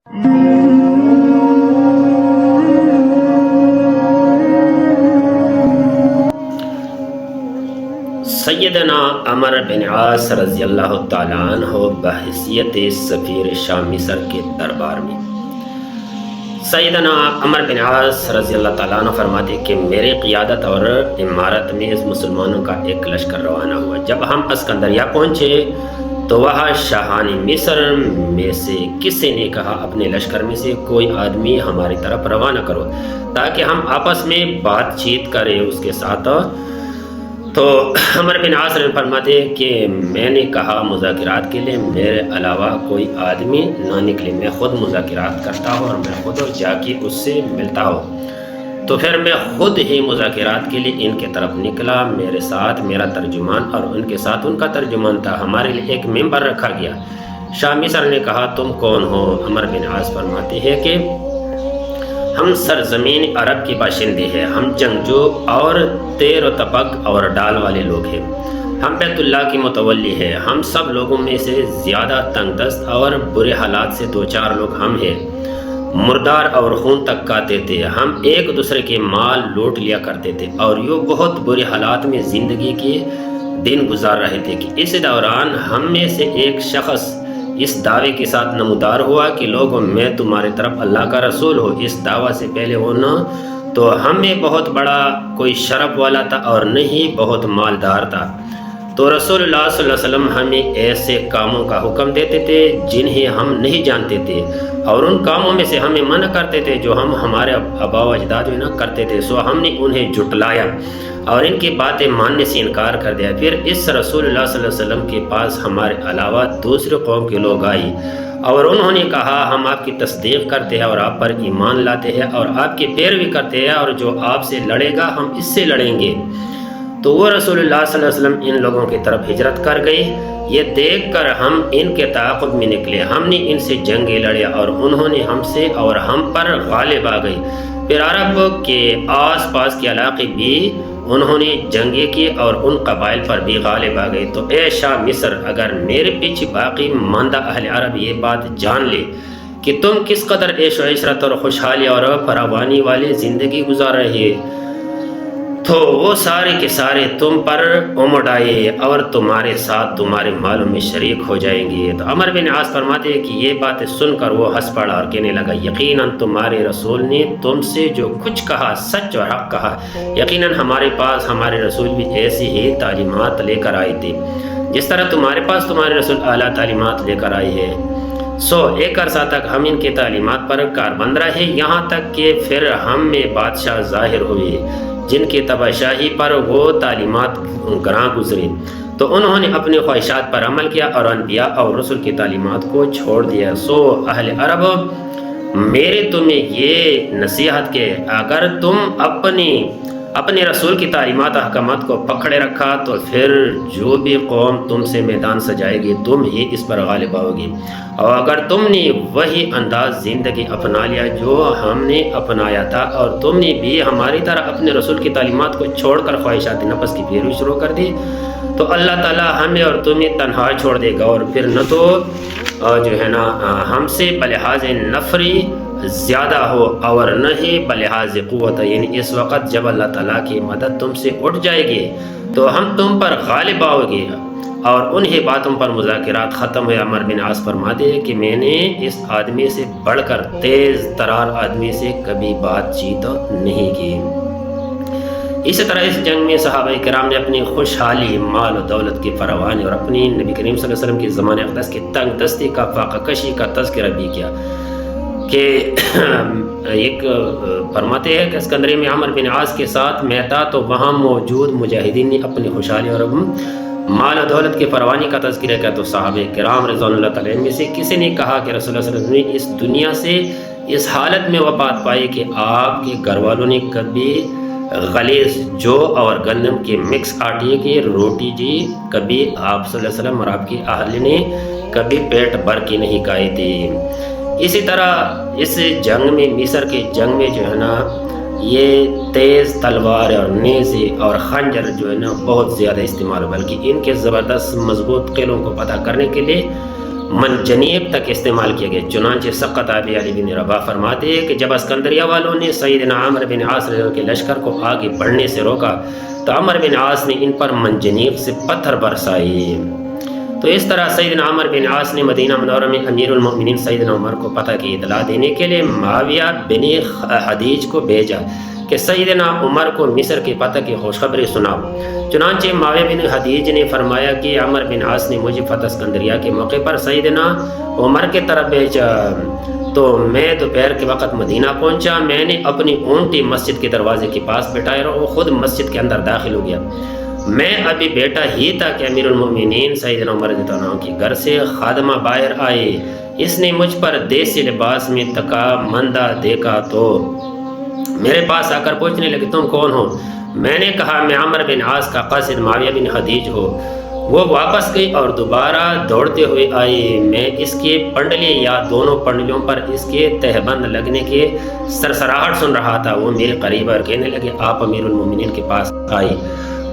سیدنا عمر بن عاص رضی اللہ تعالیٰ عنہ بحیثیت سفیر شام مصر کے دربار میں۔ سیدنا عمر بن عاص رضی اللہ تعالیٰ عنہ فرماتے کہ میری قیادت اور امارت میں اس مسلمانوں کا ایک لشکر روانہ ہوا۔ جب ہم اسکندریہ پہنچے تو وہاں شاہان مصر میں سے کسی نے کہا اپنے لشکر میں سے کوئی آدمی ہماری طرف روانہ کرو تاکہ ہم آپس میں بات چیت کریں اس کے ساتھ۔ تو عمر بن عاص فرماتے کہ میں نے کہا مذاکرات کے لیے میرے علاوہ کوئی آدمی نہ نکلے، میں خود مذاکرات کرتا ہوں اور میں خود جا کے اس سے ملتا ہوں۔ تو پھر میں خود ہی مذاکرات کے لیے ان کے طرف نکلا، میرے ساتھ میرا ترجمان اور ان کے ساتھ ان کا ترجمان تھا، ہمارے لیے ایک ممبر رکھا گیا۔ شاہ مصر نے کہا تم کون ہو؟ عمر بن عاص فرماتے ہیں کہ ہم سرزمین عرب کے باشندے ہیں، ہم جنگجو اور تیر و تپک اور ڈال والے لوگ ہیں، ہم بیت اللہ کی متولی ہیں، ہم سب لوگوں میں سے زیادہ تنگ دست اور برے حالات سے دو چار لوگ ہم ہیں، مردار اور خون تک کاتے تھے، ہم ایک دوسرے کے مال لوٹ لیا کرتے تھے اور یوں بہت برے حالات میں زندگی کے دن گزار رہے تھے کہ اس دوران ہم میں سے ایک شخص اس دعوے کے ساتھ نمودار ہوا کہ لوگوں میں تمہاری طرف اللہ کا رسول ہو۔ اس دعویٰ سے پہلے وہ نہ تو ہمیں بہت بڑا کوئی شرف والا تھا اور نہ ہی بہت مالدار تھا، تو رسول اللہ صلی اللہ علیہ وسلم ہمیں ایسے کاموں کا حکم دیتے تھے جنہیں ہم نہیں جانتے تھے اور ان کاموں میں سے ہمیں منع کرتے تھے جو ہم ہمارے آباء و اجداد میں نہ کرتے تھے، سو ہم نے انہیں جھٹلایا اور ان کی باتیں ماننے سے انکار کر دیا۔ پھر اس رسول اللہ صلی اللہ علیہ وسلم کے پاس ہمارے علاوہ دوسرے قوم کے لوگ آئے اور انہوں نے کہا ہم آپ کی تصدیق کرتے ہیں اور آپ پر ایمان لاتے ہیں اور آپ کی پیروی کرتے ہیں اور جو آپ سے لڑے گا ہم اس سے لڑیں گے۔ تو وہ رسول اللہ صلی اللہ علیہ وسلم ان لوگوں کی طرف ہجرت کر گئی۔ یہ دیکھ کر ہم ان کے تعاقب میں نکلے، ہم نے ان سے جنگیں لڑے اور انہوں نے ہم سے اور ہم پر غالب آ گئی۔ پھر عرب کے آس پاس کے علاقے بھی انہوں نے جنگیں کی اور ان قبائل پر بھی غالب آ گئے۔ تو اے شاہ مصر، اگر میرے پیچھے باقی ماندہ اہل عرب یہ بات جان لے کہ تم کس قدر عیش و عشرت اور خوشحالی اور فراوانی والی زندگی گزار رہے تو وہ سارے کے سارے تم پر امڑ آئے اور تمہارے ساتھ تمہارے مالوں میں شریک ہو جائیں گے۔ تو عمر بن عاص فرماتے ہیں کہ یہ باتیں سن کر وہ ہنس پڑا اور کہنے لگا یقیناً تمہارے رسول نے تم سے جو کچھ کہا سچ اور حق کہا، یقیناً ہمارے پاس ہمارے رسول بھی ایسی ہی تعلیمات لے کر آئے تھے جس طرح تمہارے پاس تمہارے رسول اعلیٰ تعلیمات لے کر آئے ہیں۔ سو ایک عرصہ تک ہم ان کے تعلیمات پر کاربند رہے، یہاں تک کہ پھر ہم میں بادشاہ ظاہر ہوئے جن کی تبع شاہی پر وہ تعلیمات گراں گزری، تو انہوں نے اپنی خواہشات پر عمل کیا اور انبیاء اور رسول کی تعلیمات کو چھوڑ دیا۔ سو اہل عرب میرے تمہیں یہ نصیحت کہ اگر تم اپنے رسول کی تعلیمات احکامات کو پکڑے رکھا تو پھر جو بھی قوم تم سے میدان سجائے گی تم ہی اس پر غالب آؤ گی، اور اگر تم نے وہی انداز زندگی اپنا لیا جو ہم نے اپنایا تھا اور تم نے بھی ہماری طرح اپنے رسول کی تعلیمات کو چھوڑ کر خواہشات نفس کی پیروی شروع کر دی، تو اللہ تعالیٰ ہمیں اور تمہیں تنہا چھوڑ دے گا، اور پھر نہ تو جو ہے نا ہم سے بلحاظ نفری زیادہ ہو اور نہ ہی بلحاظ قوت، یعنی اس وقت جب اللہ تعالیٰ کی مدد تم سے اٹھ جائے گی تو ہم تم پر غالب آؤ گے، اور انہی باتوں پر مذاکرات ختم ہوئے۔ عمر بن عاص فرماتے ہیں کہ میں نے اس آدمی سے بڑھ کر تیز ترار آدمی سے کبھی بات چیت نہیں کی۔ اسی طرح اس جنگ میں صحابہ کرام نے اپنی خوشحالی، مال و دولت کی فراوانی اور اپنی نبی کریم صلی اللہ علیہ وسلم کی زمان اقدس کی تنگ دستی کا فاقہ کشی کا تذکرہ بھی کیا کہ ایک فرماتے ہیں کہ اسکندریہ میں عمر بن عاص کے ساتھ میں تھا تو وہاں موجود مجاہدین نے اپنی خوشحالی اور مال و دولت کی فراوانی کا تذکرہ کیا، تو صحابہ کرام رضوان اللہ تعالیٰ میں سے کسی نے کہا کہ رسول اللہ صلی اللہ علیہ وسلم نے اس دنیا سے اس حالت میں وفات پائی کہ آپ کے گھر والوں نے کبھی غلیظ جو اور گندم کے مکس آٹے کی روٹی جی کبھی آپ صلی اللہ علیہ وسلم اور آپ کی اہل نے کبھی پیٹ بھر کے نہیں کھائی تھی۔ اسی طرح اس جنگ میں مصر کے جنگ میں جو ہے نا یہ تیز تلوار اور نیزے اور خنجر جو ہے نا بہت زیادہ استعمال، بلکہ ان کے زبردست مضبوط قلعوں کو فتح کرنے کے لیے منجنیب تک استعمال کیے گئے۔ چنانچہ سقط ابی علی بن رباح فرماتے ہیں کہ جب اسکندریہ والوں نے سیدنا عمرو بن عاص کے لشکر کو آگے بڑھنے سے روکا تو عمرو بن عاص نے ان پر منجنیب سے پتھر برسائے۔ تو اس طرح سیدنا عمرو بن عاص نے مدینہ منورہ میں امیر المؤمنین سیدنا عمر کو پتہ کی اطلاع دینے کے لیے معاویہ بن حدیج کو بھیجا کہ سیدنا عمر کو مصر کے فتح کی خوشخبری سناؤ۔ چنانچہ معاویہ بن حدیج نے فرمایا کہ عمرو بن عاص نے مجھے فتح اسکندریہ کے موقع پر سیدنا عمر کے طرف بھیجا، تو میں دوپہر کے وقت مدینہ پہنچا۔ میں نے اپنی اونٹی مسجد کے دروازے کے پاس بٹھائے اور وہ خود مسجد کے اندر داخل ہو گیا۔ میں ابھی بیٹا ہی تھا کہ امیر المؤمنین سیدنا عمر رضی اللہ عنہ کے گھر سے خادمہ باہر آئے۔ اس نے مجھ پر دیسی لباس میں تکا مندہ دیکھا تو میرے پاس آ کر پوچھنے لگے تم کون ہو؟ میں نے کہا میں عمرو بن عاص کا قاصد معاویہ بن حدیج ہو۔ وہ واپس گئی اور دوبارہ دوڑتے ہوئے آئی۔ میں اس کے پنڈلی یا دونوں پنڈلیوں پر اس کے تہبند لگنے کے سرسراہٹ سن رہا تھا۔ وہ میرے قریب اور کہنے لگے آپ امیر المؤمنین کے پاس آئی،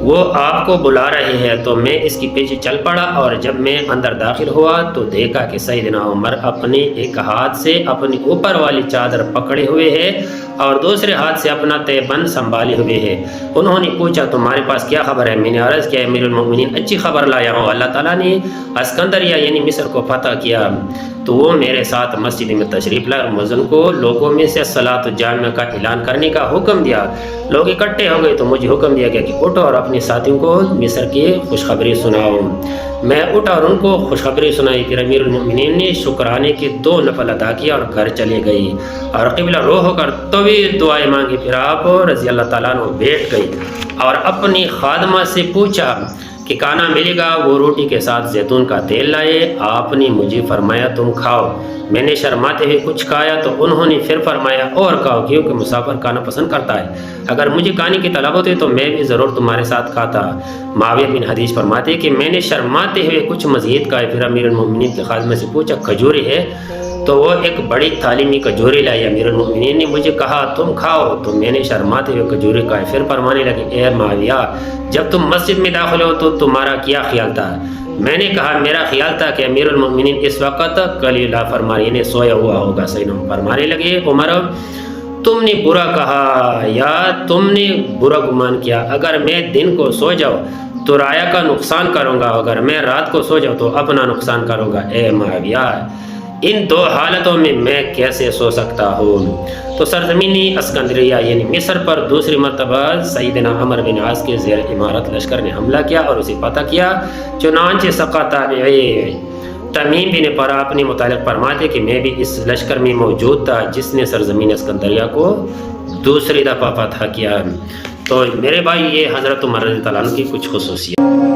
وہ آپ کو بلا رہے ہیں۔ تو میں اس کے پیچھے چل پڑا اور جب میں اندر داخل ہوا تو دیکھا کہ سیدنا عمر اپنے ایک ہاتھ سے اپنی اوپر والی چادر پکڑے ہوئے ہے اور دوسرے ہاتھ سے اپنا تہبند سنبھالے ہوئے ہے۔ انہوں نے پوچھا تمہارے پاس کیا خبر ہے؟ میں نے عرض کیا امیر المؤمنین اچھی خبر لایا ہوں، اللہ تعالیٰ نے اسکندریہ یعنی مصر کو فتح کیا۔ تو وہ میرے ساتھ مسجد میں تشریف لائے اور مؤذن کو لوگوں میں سے صلاۃ الجامع کا اعلان کرنے کا حکم دیا۔ لوگ اکٹھے ہو گئے تو مجھے حکم دیا گیا کہ اٹھو اور اپنے ساتھیوں کو مصر کی خوشخبری سناؤ۔ میں اٹھا اور ان کو خوشخبری سنائی۔ پھر امیر المؤمنین نے شکرانے کے 2 نفل ادا کیا اور گھر چلے گئی اور قبلہ رو ہو کر طویل دعائیں مانگی۔ پھر آپ رضی اللہ تعالیٰ عنہ بیٹھ گئی اور اپنی خادمہ سے پوچھا کہ کھانا ملے گا؟ وہ روٹی کے ساتھ زیتون کا تیل لائے۔ آپ نے مجھے فرمایا تم کھاؤ۔ میں نے شرماتے ہوئے کچھ کھایا تو انہوں نے پھر فرمایا اور کھاؤ، کیونکہ مسافر کھانا پسند کرتا ہے، اگر مجھے کھانے کی طلب ہوتی تو میں بھی ضرور تمہارے ساتھ کھاتا۔ معاویہ بن حدیج فرماتے کہ میں نے شرماتے ہوئے کچھ مزید کھایا۔ پھر امیر المؤمنین کے خادمہ سے پوچھا کھجوری ہے؟ تو وہ ایک بڑی تھالی میں کھجوری لائی۔ امیر المؤمنین نے مجھے کہا تم کھاؤ، تو میں نے شرماتے ہوئے کھجوری کھائی۔ پھر فرمانے لگے اے معاویہ، جب تم مسجد میں داخل ہو تو تمہارا کیا خیال تھا؟ میں نے کہا میرا خیال تھا کہ امیر المؤمنین اس وقت قلیلہ فرمانے نے سویا ہوا ہوگا۔ سینم فرمانے لگے عمر تم نے برا کہا یا تم نے برا گمان کیا، اگر میں دن کو سو جاؤں تو رایا کا نقصان کروں گا، اگر میں رات کو سو جاؤں تو اپنا نقصان کروں گا۔ اے معاویہ، ان 2 حالتوں میں کیسے سو سکتا ہوں؟ تو سرزمینی اسکندریہ یعنی مصر پر دوسری مرتبہ سیدنا عمرو بن عاص کے زیر امارت لشکر نے حملہ کیا اور اسے فتح کیا۔ چنانچہ سقا تابعی تمیم بن پرا اپنے متعلق فرماتے کہ میں بھی اس لشکر میں موجود تھا جس نے سرزمین اسکندریہ کو دوسری دفعہ فتح کیا۔ تو میرے بھائی یہ حضرت عمر رضی اللہ عنہ کی کچھ خصوصیات۔